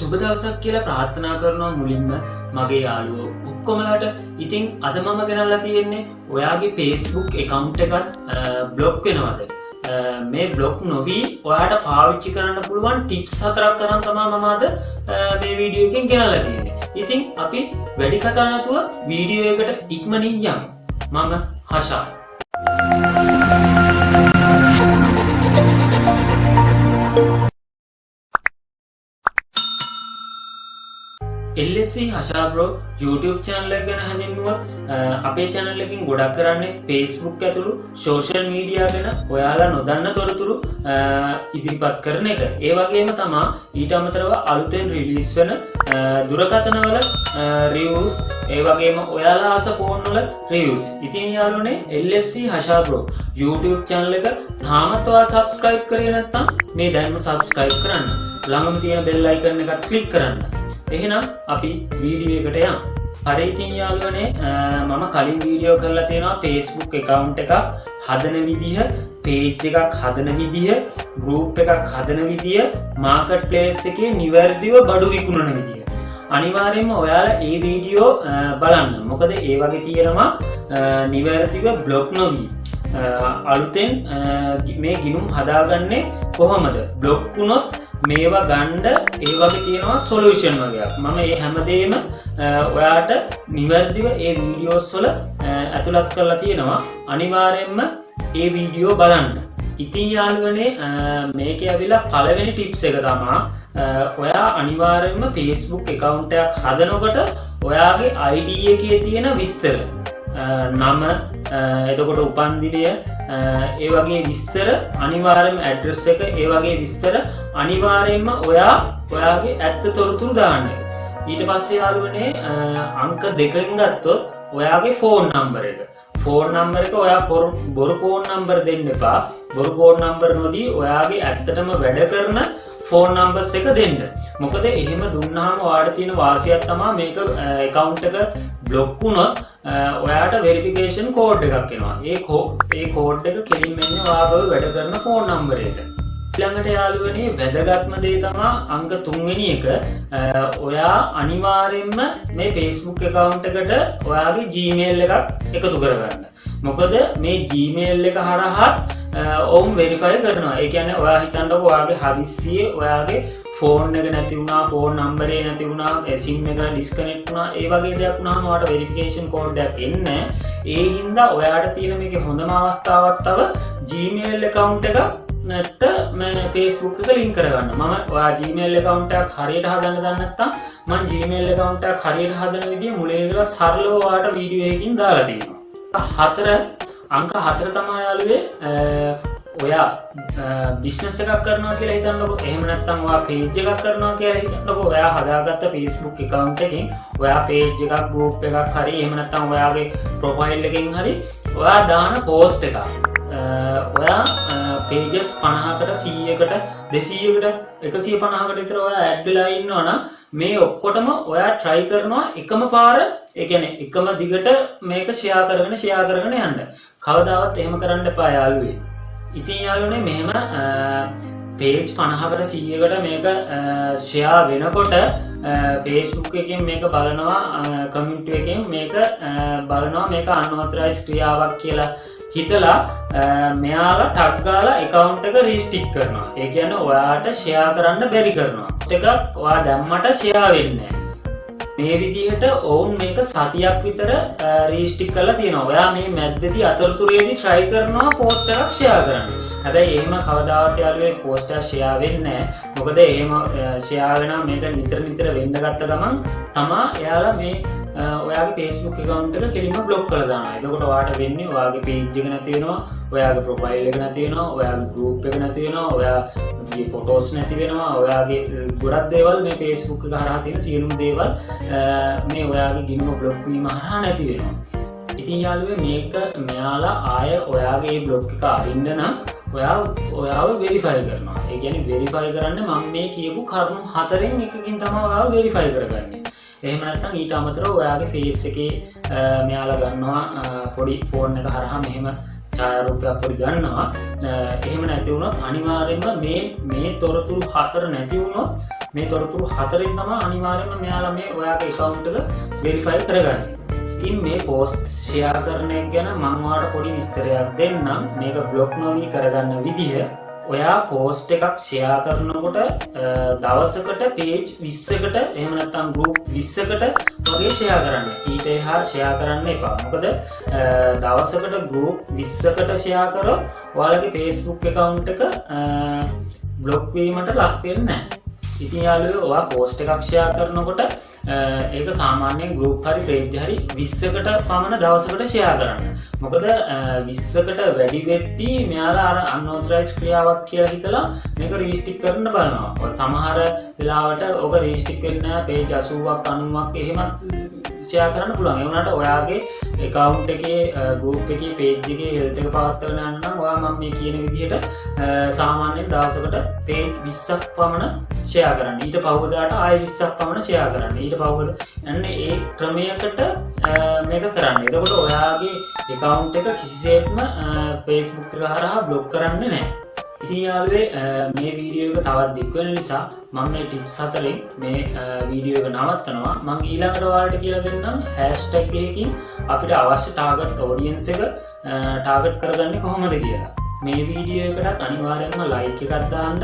සුබ දවසක් කියලා ප්‍රාර්ථනා කරනවා මුලින්ම මගේ යාළුවෝ ඔක්කොමලාට. ඉතින් අද මම ගෙනල්ලා තියෙන්නේ ඔයාගේ Facebook account එකත් බ්ලොක් වෙනවද? මේ බ්ලොක් නොවි ඔයාට පාවිච්චි කරන්න පුළුවන් ටිප්ස් 4ක් කරන් තමයි මම අද මේ වීඩියෝ එකෙන් ගෙනල්ලා තියෙන්නේ. ඉතින් අපි වැඩි කතා නැතුව වීඩියෝ එකට ඉක්මනින් යමු. මම හෂා. LSC හෂා බ්‍රෝ YouTube channel එක ගැන හැඳින්වුවත් අපේ channel එකකින් ගොඩක් කරන්නේ Facebook ඇතුළු social media ගැන ඔයාලා නොදන්න තොරතුරු ඉදිරිපත් කරන එක. ඒ වගේම තමයි ඊට අමතරව අලුතෙන් රිලීස් වෙන දුරකථනවල reviews, ඒ වගේම ඔයාලා ආස ෆෝන් වල reviews. ඉතින් යාළුවනේ LSC හෂා බ්‍රෝ YouTube channel එක තාමත් ඔයා subscribe කරේ නැත්නම් මේ දැන්ම subscribe කරන්න. ළඟම තියෙන bell icon එකත් click කරන්න. එහෙනම් අපි වීඩියෝ එකට යමු. හරි ඉතින් යාළුවනේ මම කලින් වීඩියෝ කරලා තියෙනවා Facebook account එකක් හදන විදිහ, page එකක් හදන විදිහ, group එකක් හදන විදිහ, marketplace එකේ නිවැරදිව බඩු විකුණන විදිහ. අනිවාර්යයෙන්ම ඔයාලා මේ වීඩියෝ බලන්න. මොකද ඒ වගේ තියෙනවා නිවැරදිව blog නොවි අලුතෙන් මේ ගිණුම් හදාගන්නේ කොහොමද? blog වුණොත් මේවා ගන්න ඒ වගේ තියෙනවා සොලියුෂන් වගේක්. මම මේ හැමදේම ඔයාට නිවැරදිව ඒ වීඩියෝස් වල ඇතුළත් කරලා තියෙනවා. අනිවාර්යයෙන්ම ඒ වීඩියෝ බලන්න. ඉතින් යාළුවනේ මේකේ ඇවිල්ලා පළවෙනි ටිප්ස් එක තමයි ඔයා අනිවාර්යයෙන්ම Facebook account එකක් හදනකොට ඔයාගේ ID එකේ තියෙන විස්තර, නම, එතකොට උපන්දිනය, ඒ වගේ විස්තර, අනිවාර්යයෙන්ම ඇඩ්‍රස් එක, ඒ වගේ විස්තර අනිවාර්යයෙන්ම ඔයාගේ ඇත්ත තොරතුරු දාන්න. ඊට පස්සේ යාළුවනේ අංක 2කින් ගත්තොත් ඔයාගේ ෆෝන් නම්බර් එක. ෆෝන් නම්බර් එක ඔයා බොරු ෆෝන් නම්බර් දෙන්න එපා. බොරු ෆෝන් නම්බර් නොදී ඔයාගේ ඇත්තටම වැඩ කරන ෆෝන් නම්බර්ස් එක දෙන්න. මොකද එහෙම දුන්නාම ඔයාට තියෙන වාසියක් තමයි මේක account එක බ්ලොක් වුණොත් ඔයාට වෙරිෆිකේෂන් කෝඩ් එකක් එනවා. ඒ කෝඩ් එක කෙලින්ම එන්නේ ඔයාගේ වැඩ කරන ෆෝන් නම්බර් එකට. ඊළඟට යාළුවනේ වැදගත්ම දේ තමයි අංක 3 වෙනි එක. ඔයා අනිවාර්යයෙන්ම මේ Facebook account එකට ඔයාගේ Gmail එකක් එකතු කරගන්න. මොකද මේ Gmail එක හරහා ඔවුන් වෙරිෆයි කරනවා. ඒ කියන්නේ ඔයා හිතන්නකෝ ඔයාගේ හදිස්සියේ ඔයාගේ ෆෝන් එක නැති වුණා, ෆෝන් නම්බරේ නැති වුණා, SIM එක ඩිස්කනෙක්ට් වුණා, ඒ වගේ දෙයක් වුණාම ඔයාට වෙරිෆිකේෂන් කෝඩ් එකක් එන්නේ. ඒ හින්දා ඔයාට තියෙන මේකේ හොඳම අවස්ථාවක් තව Gmail account එකක් මේ Facebook එක ලින්ක් කරගන්න. මම ඔයා Gmail account එකක් හරියට හදන්න දන්නේ නැත්නම් මම Gmail account එකක් හරියට හදන විදිය මුලින් ඉඳලා සරලව ඔයාට වීඩියෝ එකකින් දාලා තියෙනවා. අංක 4 තමයි යාළුවේ ඔයා බිස්නස් එකක් කරනවා කියලා හිතන්නකෝ. එහෙම නැත්නම් ඔයා page එකක් කරනවා කියලා හිතන්නකෝ. ඔයා හදාගත්ත Facebook account එකකින් ඔයා page එකක්, group එකක් හරි එහෙම නැත්නම් ඔයාගේ profile එකකින් හරි ඔයා දාන post එකක්. ඔයා pages 50කට 100කට 200කට 150කට විතර ඔයා add වෙලා ඉන්නවා නම් මේ ඔක්කොටම ඔයා try කරනවා එකම පාර, ඒ කියන්නේ එකම දිගට මේක share කරගෙන යන්න. කවදාවත් එහෙම කරන්න එපා යාළුවේ. ඉතින් යාළුවනේ මෙහෙම page 50කට 100කට මේක share වෙනකොට Facebook එකෙන් මේක බලනවා, community එකෙන් මේක බලනවා මේක unauthorized ක්‍රියාවක් කියලා හිතලා මෙයාලා ටග් ගාලා account එක restrict කරනවා. ඒ කියන්නේ ඔයාට share කරන්න බැරි කරනවා. එකක් ඔයා දැම්මට share වෙන්නේ නැහැ. මේ විදිහට ඔවුන් මේක සතියක් විතර රීස්ටික් කරලා තියෙනවා. ඔයා මේ මැද්දේදී අතරතුරේදී try කරනවා post එකක් share කරන්න. හැබැයි එහෙම කවදාවත් යාළුවේ post එක share වෙන්නේ නැහැ. මොකද එහෙම share වෙනා මේක නිතර වෙන්න ගත්ත ගමන් තමා එයාලා මේ ඔයාගේ Facebook account එක කෙලින්ම block කරලා දානවා. එතකොට ඔයාට වෙන්නේ ඔයාගේ page එක නැති වෙනවා, ඔයාගේ profile එක නැති වෙනවා, ඔයාගේ group එක නැති වෙනවා, ඔයාගේ photos නැති වෙනවා, ඔයාගේ ගොඩක් දේවල් මේ Facebook එක හරහා තියෙන සියලුම දේවල් මේ ඔයාගේ ගිණුම block වීම හරහා නැති වෙනවා. ඉතින් යාළුවේ මේක මෙයාලා ආය ඔයාගේ block එක අරින්න නම් ඔයාව verify කරනවා. ඒ කියන්නේ verify කරන්න මම මේ කියපු කරුණු 4න් එකකින් තමයි ඔයාව verify කරගන්නේ. එහෙම නැත්නම් ඊට අමතරව ඔයාගේ face එකේ මෙයාලා ගන්නවා පොඩි ෆෝන් එක හරහා මෙහෙම ඡායාරූපයක් පොඩි ගන්නවා. එහෙම නැති වුණොත් අනිවාර්යයෙන්ම මේ තොරතුරු 4 නැති වුණොත් මේ තොරතුරු 4න් තමයි අනිවාර්යයෙන්ම මෙයාලා මේ ඔයාගේ account එක verify කරගන්නේ. ඉතින් මේ post share කරන එක ගැන මම ඔයාලට පොඩි විස්තරයක් දෙන්නම්. මේක block නොවි කරගන්න විදිහ. ඔයා post එකක් share කරනකොට දවසකට page 20කට එහෙම නැත්නම් group 20කට වගේ share කරන්න. ඊට එහා share කරන්න එපා. මොකද දවසකට group 20කට share කරොත් ඔයාලගේ Facebook account එක block වීමට ලක් වෙන්නේ නැහැ. ඉතින් යාළුවෝ ඔයා post එකක් share කරනකොට ඒක සාමාන්‍යයෙන් group හරි page හරි 20කට පමණ දවසකට share කරන්න. මොකද 20කට වැඩි වෙද්දී මෙයාලා අර unauthorized ක්‍රියාවක් කියලා හිතලා මේක restrict කරන්න බලනවා. ඔය සමහර වෙලාවට ඔක restrict වෙන්නේ නැහැ. page 80ක් 90ක් එහෙමත් share කරන්න පුළුවන්. ඒ වුණාට ඔයාගේ account එකේ group එකේ page එකේ health එක පවත්වාගෙන යන්න නම් ඔයා මම මේ කියන විදිහට සාමාන්‍යයෙන් දවසකට page 20ක් පමණ share කරන්න. ඊට පහුවදාට ආයෙ 20ක් පමණ share කරන්න. ඊට පහුවද යන්න ඒ ක්‍රමයකට මේක කරන්න. එතකොට ඔයාගේ account එක කිසිසේත්ම Facebook එක හරහා block කරන්නේ නැහැ. ඉතින් යාළුවේ මේ වීඩියෝ එක තවත් දික් වෙන නිසා මම මේ ටිප්ස් 4න් මේ වීඩියෝ එක නවත්තනවා. මම ඊළඟට ඔයාලට කියලා දෙන්නම් hashtag එකකින් අපිට අවශ්‍ය target audience එක target කරගන්නේ කොහොමද කියලා. මේ වීඩියෝ එකට අනිවාර්යෙන්ම like එකක් දාන්න.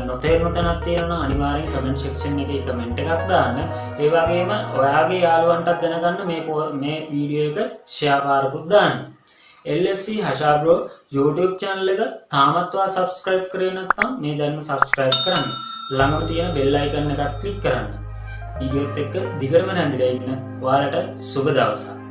නොතේරුණු තැනක් තියෙනවා නම් අනිවාර්යෙන් comment section එකේ comment එකක් දාන්න. ඒ වගේම ඔයාගේ යාළුවන්ටත් දැනගන්න මේ වීඩියෝ එක share කරපුත් දාන්න. LSC Hasha Bro YouTube channel එක තාමත් ඔයා subscribe කරේ නැත්නම් මේ දැන්ම subscribe කරන්න. ළඟම තියෙන bell icon එකත් click කරන්න. වීඩියෝත් එක්ක දිගටම නැන්දලා ඉන්න. ඔයාලට සුබ දවසක්.